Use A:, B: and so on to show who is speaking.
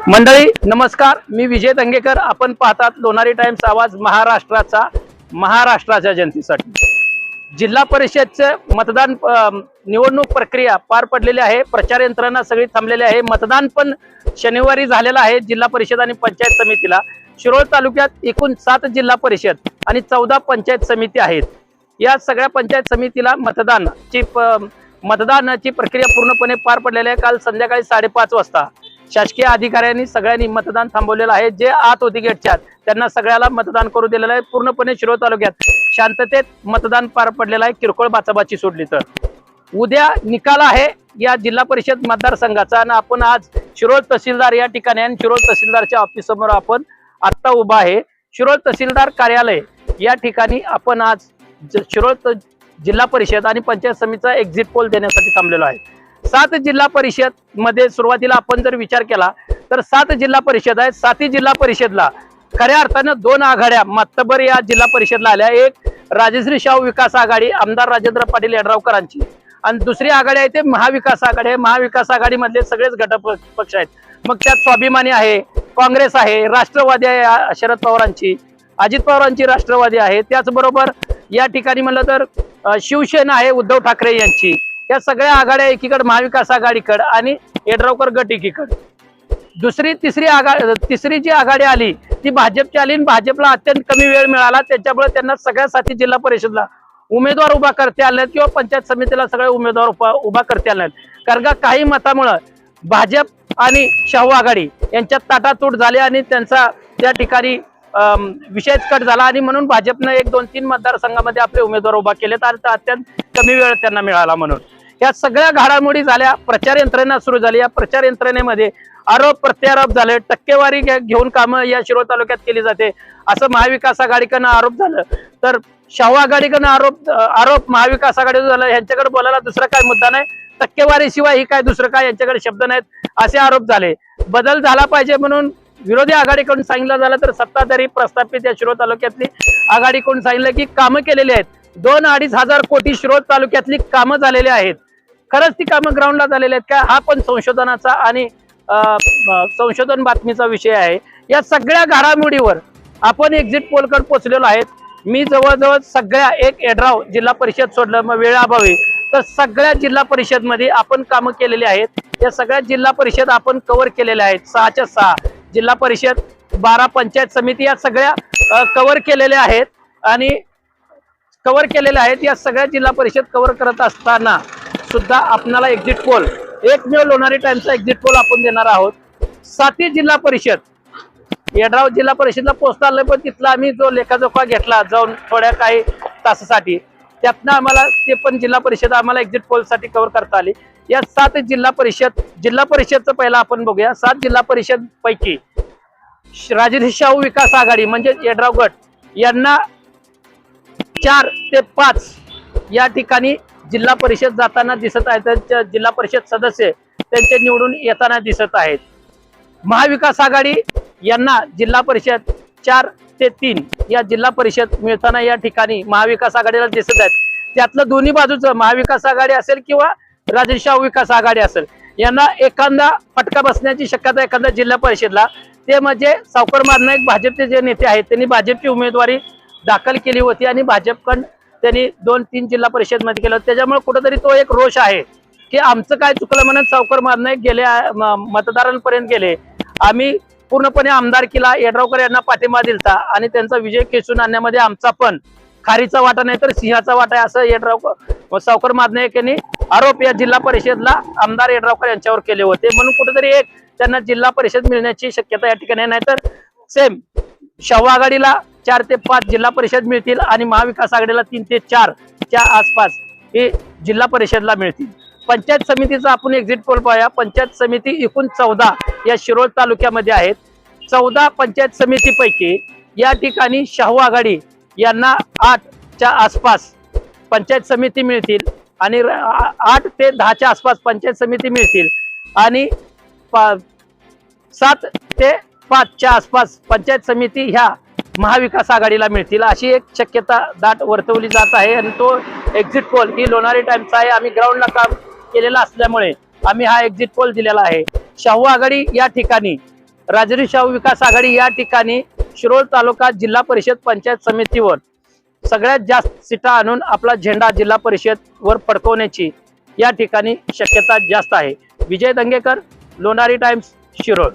A: मंडळी नमस्कार, मी विजय दंगेकर. आपण पाहतात लोणारी टाइम्स आवाज महाराष्ट्राच्या जनतेसाठी. जिल्हा परिषदचे मतदान निवडणूक प्रक्रिया पार पडलेली आहे. प्रचार यंत्रणा सगळी थांबलेली आहे. मतदान पण शनिवारी झालेलं आहे जिल्हा परिषद आणि पंचायत समितीला. शिरोळ तालुक्यात एकूण 7 जिल्हा परिषद आणि 14 पंचायत समिती आहेत. या सगळ्या पंचायत समितीला मतदानाची प्रक्रिया पूर्णपणे पार पडलेली आहे. काल संध्याकाळी 5:30 वाजता शासकीय अधिकाऱ्यांनी सगळ्यांनी मतदान थांबवलेलं आहे. जे आत होती गेटच्या त्यांना सगळ्याला मतदान करू दिलेलं आहे. पूर्णपणे शिरोळ तालुक्यात शांततेत मतदान पार पडलेलं आहे. किरकोळ बाचाबाची सोडली तर उद्या निकाल आहे या जिल्हा परिषद मतदारसंघाचा. आणि आपण आज शिरोळ तहसीलदार या ठिकाणी आणि शिरोळ तहसीलदारच्या ऑफिस समोर आपण आत्ता उभा आहे. शिरोळ तहसीलदार कार्यालय या ठिकाणी आपण आज शिरोळ जिल्हा परिषद आणि पंचायत समितीचा एक्झिट पोल देण्यासाठी थांबलेलो आहे. 7 जिल्हा परिषद मध्ये सुरुवातीला आपण जर विचार केला तर 7 जिल्हा परिषद आहेत. 7 जिल्हा परिषदला खऱ्या अर्थानं 2 आघाड्या मातबर या जिल्हा परिषदला आल्या. एक राजश्री शाहू विकास आघाडी आमदार राजेंद्र पाटील यड्रावकरांची आणि दुसरी आघाडी आहे ते महाविकास आघाडी आहे. महाविकास आघाडी मधले सगळेच घटक पक्ष आहेत. मग त्यात स्वाभिमानी आहे, काँग्रेस आहे, राष्ट्रवादी आहे शरद पवारांची, अजित पवारांची राष्ट्रवादी आहे. त्याचबरोबर या ठिकाणी म्हणलं तर शिवसेना आहे उद्धव ठाकरे यांची. या सगळ्या आघाड्या एकीकडे महाविकास आघाडीकडे आणि यड्रावकर गट एकीकडे. तिसरी जी आघाडी आली ती भाजपची आली आणि भाजपला अत्यंत कमी वेळ मिळाला. त्याच्यामुळे त्यांना सगळ्या 7 जिल्हा परिषदला उमेदवार उभा करता आले किंवा पंचायत समितीला सगळे उमेदवार उभा करता आले. कारण का काही मतामुळे भाजप आणि शाहू आघाडी यांच्यात ताटातूट झाली आणि त्यांचा त्या ठिकाणी विषयच कट झाला आणि म्हणून भाजपनं 1, 2, 3 मतदारसंघामध्ये आपले उमेदवार उभा केले तर अत्यंत कमी वेळ त्यांना मिळाला. म्हणून या सगळ्या घडामोडी झाल्या. प्रचार यंत्रणा सुरू झाली. या प्रचार यंत्रणेमध्ये आरोप प्रत्यारोप झाले. टक्केवारी घेऊन कामं या शिरोळ तालुक्यात केली जाते असं महाविकास आघाडीकडनं आरोप झालं. तर शाहू आघाडीकडनं आरोप महाविकास आघाडीवर झाला. यांच्याकडे बोलायला दुसरा काय मुद्दा नाही. टक्केवारी शिवाय ही काय दुसरं काय यांच्याकडे शब्द नाहीत असे आरोप झाले. बदल झाला पाहिजे म्हणून विरोधी आघाडीकडून सांगितलं झालं तर सत्ताधारी प्रस्थापित या शिरोळ तालुक्यातली आघाडीकडून सांगितलं की कामं केलेली आहेत. 2-2.5 हजार कोटी शिरोळ तालुक्यातली कामं झालेली आहेत. खरंच ती कामं ग्राउंडला झालेली आहेत का? हा पण संशोधनाचा आणि संशोधन बातमीचा विषय आहे. या सगळ्या घडामोडीवर आपण एक्झिट पोलकडे पोहोचलेलो आहेत. मी जवळजवळ सगळ्या एक यड्राव जिल्हा परिषद सोडलं मग वेळाभावी तर सगळ्या जिल्हा परिषद मध्ये आपण कामं केलेली आहेत. या सगळ्या जिल्हा परिषद आपण कव्हर केलेल्या आहेत. 6च्या 6 जिल्हा परिषद, 12 पंचायत समिती या सगळ्या कव्हर केलेल्या आहेत आणि कव्हर केलेल्या आहेत. या सगळ्या जिल्हा परिषद कव्हर करत असताना सुद्धा आपल्याला एक्झिट पोल एकमेव लोणारी टाइम्सचा एक्झिट पोल आपण देणार आहोत. 7 जिल्हा परिषद यड्राव जिल्हा परिषदला पोहोचता आलं पण तिथला आम्ही जो लेखाजोखा घेतला जाऊन थोड्या काही तासासाठी त्यातनं आम्हाला ते पण जिल्हा परिषद आम्हाला एक्झिट पोलसाठी कव्हर करता आली. या 7 जिल्हा परिषदचं पहिला आपण बघूया. 7 जिल्हा परिषद पैकी राजश्री शाहू विकास आघाडी म्हणजे यड्राव गट यांना 4 ते 5 या ठिकाणी जिल्हा परिषद जाताना दिसत आहेत. जिल्हा परिषद सदस्य त्यांचे निवडून येताना दिसत आहेत. महाविकास आघाडी यांना जिल्हा परिषद 4 ते 3 या जिल्हा परिषद मिळताना या ठिकाणी महाविकास आघाडीला दिसत आहेत. त्यातलं दोन्ही बाजूचं महाविकास आघाडी असेल किंवा राजश्री शाहू विकास आघाडी असेल यांना एखादा फटका बसण्याची शक्यता एखाद्या जिल्हा परिषदला. ते म्हणजे सावकर मारनाईक भाजपचे जे नेते आहेत त्यांनी भाजपची उमेदवारी दाखल केली होती आणि भाजपकडून त्यांनी 2-3 जिल्हा परिषद मध्ये केलं. त्याच्यामुळे कुठेतरी तो एक रोष आहे की आमचं काय चुकलं म्हणून सावकर मारनाईक गेले मतदारांपर्यंत गेले. आम्ही पूर्णपणे आमदारकीला यड्रावकर यांना पाठिंबा दिलता आणि त्यांचा विजय खेचून आणण्यामध्ये आमचा पण खारीचा वाटा नाही तर सिंहाचा वाटा आहे असं यड्रावकर सावकर मारनाईक यांनी आरोप या जिल्हा परिषदला आमदार यड्रावकर यांच्यावर केले होते. म्हणून कुठेतरी एक त्यांना जिल्हा परिषद मिळण्याची शक्यता या ठिकाणी नाही. तर सेम शाहू आघाडीला 4 ते 5 जिल्हा परिषद मिळतील आणि महाविकास आघाडीला 3 ते 4 च्या आसपास हे जिल्हा परिषदला मिळतील. पंचायत समितीचा आपण एक्झिट पोल पाहूया. पंचायत समिती एकूण 14 या शिरोळ तालुक्यामध्ये आहेत. 14 पंचायत समितीपैकी या ठिकाणी शाहू आघाडी यांना 8 च्या आसपास पंचायत समिती मिळतील आणि 8 ते 10 च्या आसपास पंचायत समिती मिळतील आणि 7 ते 5 च्या आसपास पंचायत समिती ह्या महाविकास आघाडीला मिळतील अशी एक शक्यता दाट वर्तवली जात आहे. आणि तो एक्झिट पोल ही लोणारी टाइम्सचा आहे. आम्ही ग्राउंडला काम केलेलं असल्यामुळे आम्ही हा एक्झिट पोल दिलेला आहे. शाहू आघाडी या ठिकाणी राजरी शाहू विकास आघाडी या ठिकाणी शिरोळ तालुका जिल्हा परिषद पंचायत समितीवर सगळ्यात जास्त सीटा आणून आपला झेंडा जिल्हा परिषद वर फडकवण्याची या ठिकाणी शक्यता जास्त आहे। विजय दंगेकर, लोणारी टाइम्स, शिरोळ।